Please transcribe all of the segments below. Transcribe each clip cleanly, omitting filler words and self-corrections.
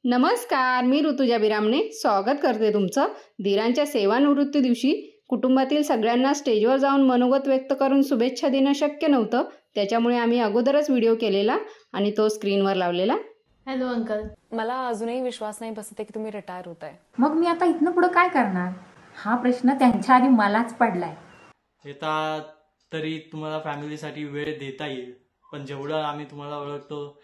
नमस्कार, मी ऋतुजा बिरामणे स्वागत करते तुमचं. धीरांच्या सेवानिवृत्ती दिवशी कुटुंबातील सगळ्यांना स्टेजवर जाऊन मनोगत व्यक्त करून शुभेच्छा देणं शक्य नव्हतं. त्याच्यामुळे आम्ही अगोदरच व्हिडिओ केलेला आणि तो स्क्रीनवर लावलेला. हॅलो अंकल, मला अजूनही विश्वास नाही बसत की तुम्ही रिटायर होताय. मग मी आता इथनं पुढे काय करणार हा प्रश्न त्यांच्या आधी मलाच पडलाय. येता तरी तुम्हाला फॅमिलीसाठी वेळ देता येईल, पण जेवढं आम्ही तुम्हाला ओळखतो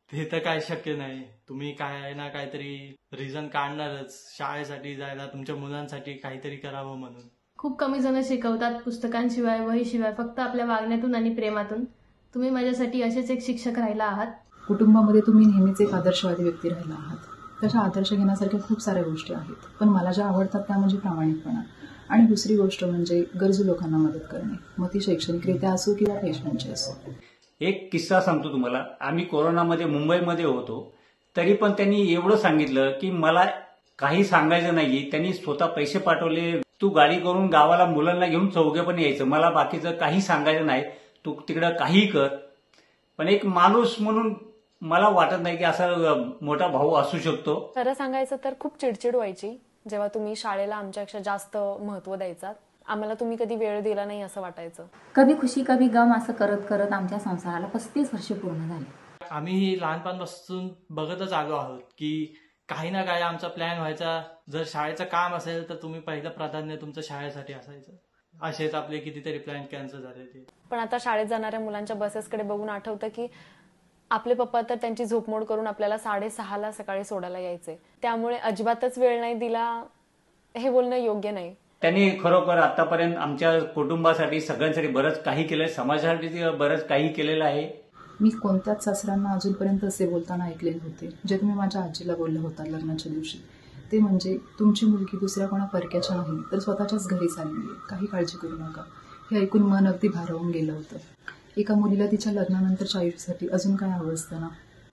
ते तर काय शक्य नाही. तुम्ही काय ना काहीतरी रिझन काढणारच शाळेसाठी जायला, तुमच्या मुलांसाठी काहीतरी करावं म्हणून. खूप कमी जण शिकवतात पुस्तकांशिवाय, वहीशिवाय, फक्त आपल्या वागण्यातून आणि प्रेमातून. तुम्ही माझ्यासाठी असेच एक शिक्षक राहिला आहात. कुटुंबामध्ये तुम्ही नेहमीच एक आदर्शवादी व्यक्ती राहिला आहात. तशा आदर्श घेण्यासारख्या खूप साऱ्या गोष्टी आहेत, पण मला ज्या आवडतात त्या म्हणजे प्रामाणिकपणा आणि दुसरी गोष्ट म्हणजे गरजू लोकांना मदत करणे, मग ती शैक्षणिकरित्या असो किंवा पैशांची असो. एक किस्सा सांगतो तुम्हाला. आम्ही कोरोनामध्ये मुंबईमध्ये होतो, तरी पण त्यांनी एवढं सांगितलं की मला काही सांगायचं नाही. त्यांनी स्वतः पैसे पाठवले, तू गाडी करून गावाला मुलांना घेऊन चौघे पण यायचं, मला बाकीचं काही सांगायचं नाही, तू तिकडं काही कर. पण एक माणूस म्हणून मला वाटत नाही की असा मोठा भाऊ असू शकतो. खरं सांगायचं तर खूप चिडचिड व्हायची जेव्हा तुम्ही शाळेला आमच्यापेक्षा जास्त महत्व द्यायचा. आम्हाला तुम्ही कधी वेळ दिला नाही असं वाटायचं. कभी खुशी कभी गम असं करत करत आमच्या संसाराला 35 वर्ष पूर्ण झाली. आम्ही लहानपणापासून बघतच आलो आहोत की काही ना काही आमचा प्लॅन व्हायचा. जर शाळेचं काम असेल तर तुम्ही पहिलं प्राधान्य तुमचं शाळेसाठी असायचं. असेच आपले कितीतरी प्लॅन कॅन्सल झाले ते. पण आता शाळेत जाणाऱ्या मुलांच्या बसेसकडे बघून आठवतं की आपले पप्पा तर त्यांची झोपमोड करून आपल्याला 6:30ला सकाळी सोडायला यायचे. त्यामुळे अजिबातच वेळ नाही दिला हे बोलणं योग्य नाही. त्यांनी खरोखर आतापर्यंत आमच्या कुटुंबासाठी सगळ्यांसाठी बरंच काही केलंय, समाजासाठी बरंच काही केलेलं आहे. मी कोणत्याच सासऱ्यांना अजूनपर्यंत असे बोलताना ऐकले होते जे तुम्ही माझ्या आजीला बोलले होता लग्नाच्या दिवशी. ते म्हणजे तुमची मुलगी दुसऱ्या कोणा परक्याच्या नाही तर स्वतःच्याच घरी चालली आहे, काही काळजी करू नका. हे ऐकून मन अगदी भारावून गेलं होतं. एका मुलीला तिच्या लग्नानंतरच्या आयुष्यासाठी अजून काय हवं असतं ना.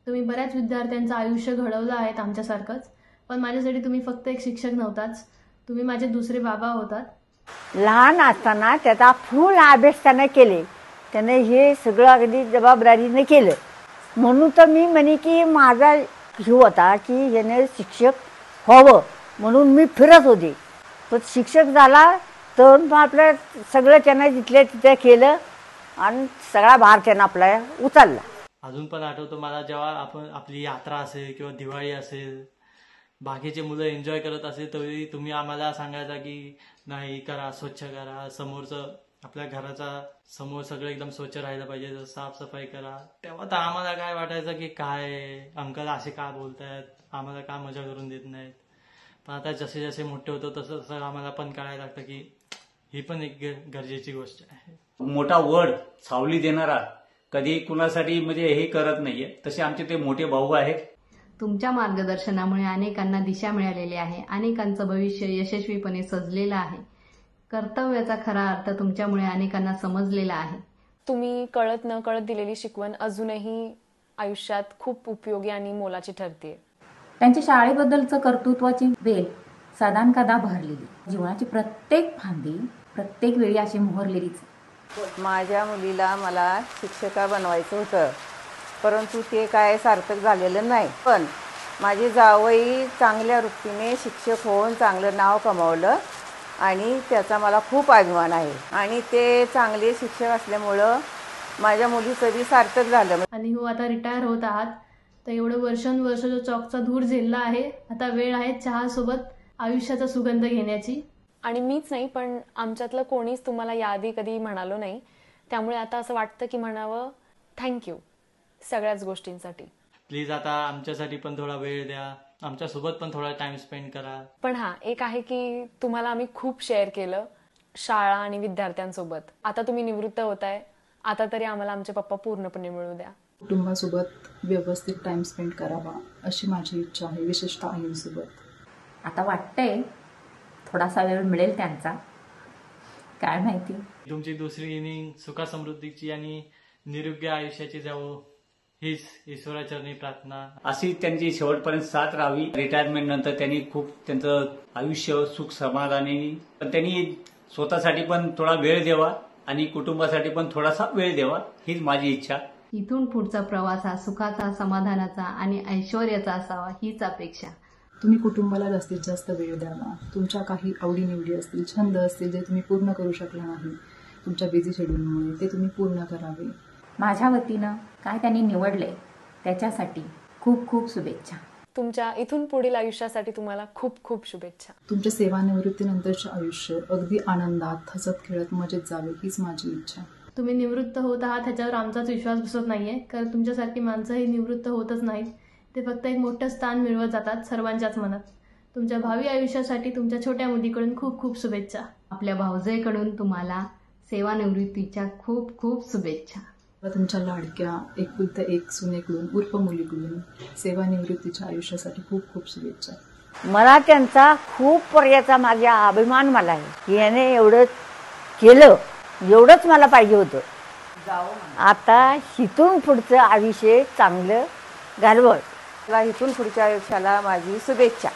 तुम्ही बऱ्याच विद्यार्थ्यांचं आयुष्य घडवलं आहे आमच्यासारखंच, पण माझ्यासाठी तुम्ही फक्त एक शिक्षक नव्हताच, तुम्ही माझे दुसरे बाबा होतात. लहान असताना त्याचा फुल अभ्यास त्यानं केले, त्याने हे सगळं अगदी जबाबदारीने केलं. म्हणून तर मी म्हणे की माझा हे होता की याने शिक्षक व्हावं म्हणून मी फिरत होते. तो शिक्षक झाला तर मग आपलं सगळं त्यानं जिथल्या तिथे केलं आणि सगळा भार त्यानं आपला उचलला. अजून पण आठवतो मला जेव्हा आपण आपली यात्रा असेल किंवा दिवाळी असेल, बाकीचे मुलं एन्जॉय करत असेल तरी तुम्ही आम्हाला सांगायचा की नाही करा, स्वच्छ करा, समोरचं आपल्या घराचा समोर सगळं एकदम स्वच्छ राहायला पाहिजे, साफसफाई करा. तेव्हा तर आम्हाला काय वाटायचं की काय अंकल असे का बोलतायत, आम्हाला का मजा करून देत नाहीत. पण आता जसे जसे मोठे होतो तसं तसं आम्हाला पण कळायला लागतं की ही पण एक गरजेची गोष्ट आहे. मोठा वड सावली देणारा कधी कुणासाठी म्हणजे हे करत नाहीये, तसे आमचे ते मोठे भाऊ आहेत. तुमच्या मार्गदर्शनामुळे अनेकांना दिशा मिळालेली आहे, अनेकांचं भविष्य यशस्वीपणे सजलेलं आहे. कर्तव्याचा खरा अर्थ तुमच्यामुळे अनेकांना समजलेला आहे. तुम्ही कळत न कळत दिलेली शिकवण अजूनही आयुष्यात खूप उपयोगी आणि मोलाची ठरते. त्यांच्या शाळेबद्दलचं कर्तृत्वाची वेल सदानकदा भरलेली, जीवनाची प्रत्येक फांदी प्रत्येक वेळी अशी मोहरलेलीच. माझ्या मुलीला मला शिक्षिका बनवायचं होतं, परंतु ते काय सार्थक झालेलं नाही. पण माझी जावई चांगल्या वृत्तीने शिक्षक होऊन चांगलं नाव कमावलं आणि त्याचा मला खूप अभिमान आहे. आणि ते चांगले शिक्षक असल्यामुळं माझ्या मुलीचं बी सार्थक झालं. आणि हो, आता रिटायर होत आहात तर एवढं वर्षानुवर्ष जो चॉकचा धूर झेलला आहे, आता वेळ आहे चहासोबत आयुष्याचा सुगंध घेण्याची. आणि मीच नाही पण आमच्यातलं कोणीच तुम्हाला याआधी कधी म्हणालो नाही, त्यामुळे आता असं वाटतं की म्हणावं थँक्यू सगळ्याच गोष्टींसाठी. प्लीज आता आमच्यासाठी पण थोडा वेळ द्या, आमच्यासोबत पण थोडा टाइम स्पेंड करा. पण हा एक आहे की तुम्हाला आम्ही खूप शेअर केलं शाळा आणि विद्यार्थ्यांसोबत. आता तुम्ही निवृत्त होताय, आता तरी आम्हाला आमचे पप्पा पूर्णपणे मिळू द्या. कुटुंबासोबत व्यवस्थित टाइम स्पेंड करावा अशी माझी इच्छा आहे, विशेषतः आईसोबत. आता वाटतंय थोडासा वेळ मिळेल त्यांचा, काय माहिती. तुमची दुसरी इनिंग सुखासमृद्धीची आणि निरोगी आयुष्याची जावो हीच ईश्वराचरणी प्रार्थना. अशी त्यांची शेवटपर्यंत साथ राहावी. रिटायरमेंट नंतर त्यांनी खूप त्यांचं आयुष्य सुख समाधानी, पण त्यांनी स्वतःसाठी पण थोडा वेळ द्यावा आणि कुटुंबासाठी पण थोडासा वेळ द्यावा, हीच माझी इच्छा. इथून पुढचा प्रवास हा सुखाचा, समाधानाचा आणि ऐश्वर्याचा असावा हीच अपेक्षा. तुम्ही कुटुंबाला जास्तीत जास्त वेळ द्यावा. तुमच्या काही आवडीनिवडी असतील, छंद असतील जे तुम्ही पूर्ण करू शकला नाही तुमच्या बिझी शेड्यूलमुळे, ते तुम्ही पूर्ण करावे. माझ्या वतीनं काय त्यांनी निवडलंय त्याच्यासाठी खूप खूप शुभेच्छा. तुमच्या इथून पुढील आयुष्यासाठी तुम्हाला खूप खूप शुभेच्छा. तुमच्या सेवानिवृत्तीनंतरचे आयुष्य अगदी आनंदात, हसत खेळत मजेत जावे हीच माझी इच्छा. तुम्ही निवृत्त होत आहात ह्याच्यावर आमचाच विश्वास बसत नाहीये, कारण तुमच्यासारखी माणसं ही निवृत्त होतच नाहीत. ते फक्त एक मोठं स्थान मिळवत जातात सर्वांच्याच मनात. तुमच्या भावी आयुष्यासाठी तुमच्या छोट्या मुलीकडून खूप खूप शुभेच्छा. आपल्या भाऊजाईकडून तुम्हाला सेवानिवृत्तीच्या खूप खूप शुभेच्छा. तुमच्या लाडक्या एकुलत्या एक सुनेकडून उर्फ मुलीकडून सेवानिवृत्तीच्या आयुष्यासाठी खूप खूप शुभेच्छा. मला त्यांचा खूप पर्याचा माझा अभिमान मला आहे की याने एवढं केलं, एवढंच मला पाहिजे होतं. आता इथून पुढचं आयुष्य चांगलं घालवत. इथून पुढच्या आयुष्याला माझी शुभेच्छा.